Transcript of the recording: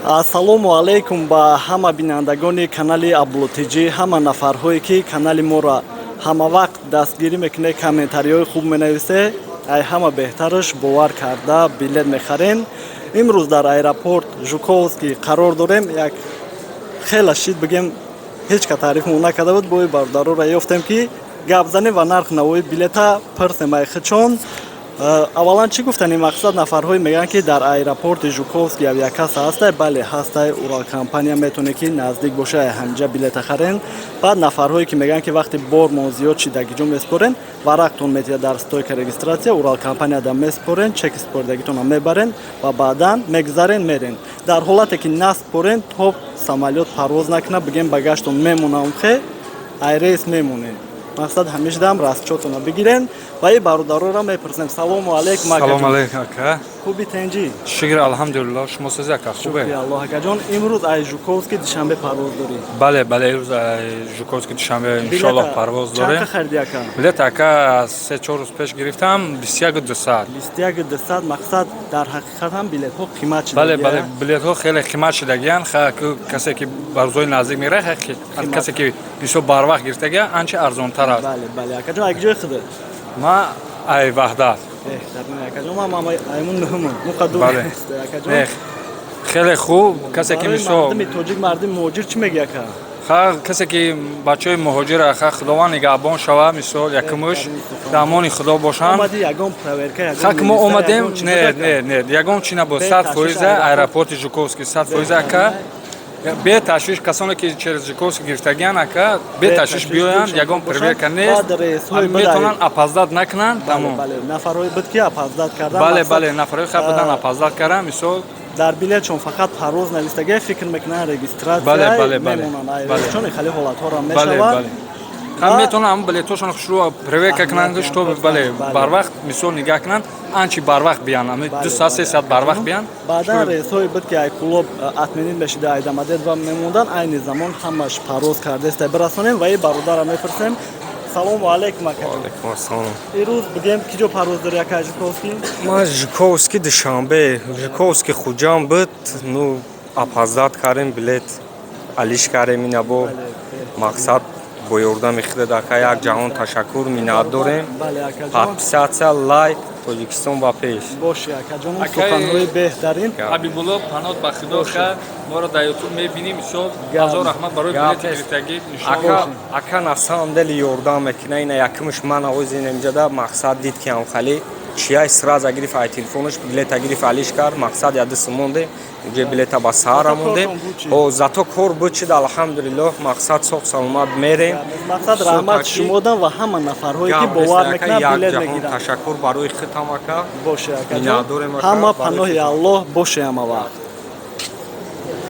Ассалому алейкум ба ҳама бинандагони канали Аблотиҷӣ, ҳама нафарҳое ки канали моро ҳамавақт дастгирӣ мекунед, комментариҳои хуб менависед, ай ҳама беҳтараш бовар карда билет мехарен. Имрӯз дар аэропорт Жуковский қарор дорем. Як хеле шид бигем ҳеҷ ка таъриф накарда буд, бои бародароро ёфтем ки гап занем ва нарх навои билета пирсем ай хичон. Аввалан чӣ гуфтани мақсад нафарҳое мегӯянд ки дар аэропорти Жуковский авиакасса ҳастай? Бале ҳастай. Уралкомпания метавонед ки наздик боша ҳамҷа билета харен. Баъд нафарҳое ки мегӯянд ки вақти бормон зиёд шидаги ҷо месупорен, варақтон метиҳад дар стойка регистратсия, Уралкомпанияда месупорен, чеки супоридагитонам мебарен ва баъдан мегзарен мерен. Дар ҳолате ки насупорен, то самолёт парвоз накунад, бигем багажтон мемонам хе, ай рейс мемонед. Мақсад ҳамеша дам расчётона бигирен. ва и бародароро мепурсем. Салому алейкум ака. Салому алейкум ака. Хуби тенҷӣ? Шукр, алҳамдулиллаҳ. Шумо сез ака хубе? Шукри Аллоҳ акаҷон. Имрӯз ай Жуковский душанбе парвоз дорӣ? Бале, бале, имрӯз ай Жуковский душанбе иншоаллоҳ парвоз дорем. Чанд хариди ака? Билет ака 3-4 рӯз пеш гирифтам 21200. 21200. Мақсад дар ҳақиқат ҳам билетҳо қимат шуда. Бале, бале, билетҳо хеле қимат шудагиянд. Касе ки бар рӯзои наздик меравад, касе ки бисёр барвақт гирифтагия анча арзонтар аст. Бале, бале акаҷон. Ай ҷои худ? Ма ай Ваҳдат. Беҳтарин акаҷон. Мама аймун нӯҳумон. Муқаддум аст акаҷон. Хеле хуб. Касе ки мисол мардими тоҷик, мардими муҳоҷир чӣ мегӯяд ака? касе ки бачаҳои муҳоҷир худованд нигаҳбон шава, мисол якумуш дар худо бошанд. Омади ягон проверка, ягон мо омадем, не, ягон чи набуд. 100% аэропорти Жуковский 100% ака. Бе ташвиш касоне ки через Жуковский гирифтагиянд ака, бе ташвиш биёянд, ягон проверка нест. Метавонанд апаздат накунанд, тамом. Бале, нафарҳои буд ки апаздат кардан. Бале, бале, нафарҳои хаб будан апаздат кардан, мисол дар билетшон фақат парвоз навистагия фикр мекунанд регистратсия. Бале, бале, бале. Мемонанд айрчон хали ҳолатҳоро мешавад. ҳам метавонанд билетҳошон шуруъ проверка кунанд, што бале, барвақт мисол нигаҳ кунанд, анчи барвақт биёянд, 2 соат 3 соат барвақт биёянд. Баъдан рейсҳое буд ки ай клуб атменин мешида айдамадед ва мемондан, айни замон ҳамаш парвоз кардестай бирасонем. ва и бародарам мепурсем. Салому алейкум ака. Алейкум ассалом. Ирӯз бигем ки ҷо парвоз дорӣ ака Жуковский? Ма Жуковский душанбе, Жуковский хуҷам буд, ну апаздат кардем билет, алиш кардем инабо. Мақсад бо ёрдами худат ака як ҷаҳон ташаккур миннат дорем. Бале акаҷон. Подписатсия лайк Тоҷикистон ба пеш. Боши акаҷон, суханҳои беҳтарин. Ҳабибулло панот ба худо ха, моро дар ютуб мебинӣ, мисол ҳазор раҳмат барои билети гирифтагӣ нишон. Ака на самом деле ёрдам мекуна, ина якумш ман авозин инҷода мақсад дид ки амхали чияй сразу гирифт ай телефонаш билета гирифт алиш кард, мақсад ядис монде, инҷа билета ба саҳара монде. О зато кор буд шуд, алҳамдулиллоҳ, мақсад соҳ саломат мерем. Мақсад раҳмат шумодан ва ҳама нафарҳое ки бовар мекунанд билет мегиранд. Ташаккур барои хитам ака. Боше акаҷон. Ҳама паноҳи Аллоҳ боше ҳама вақт.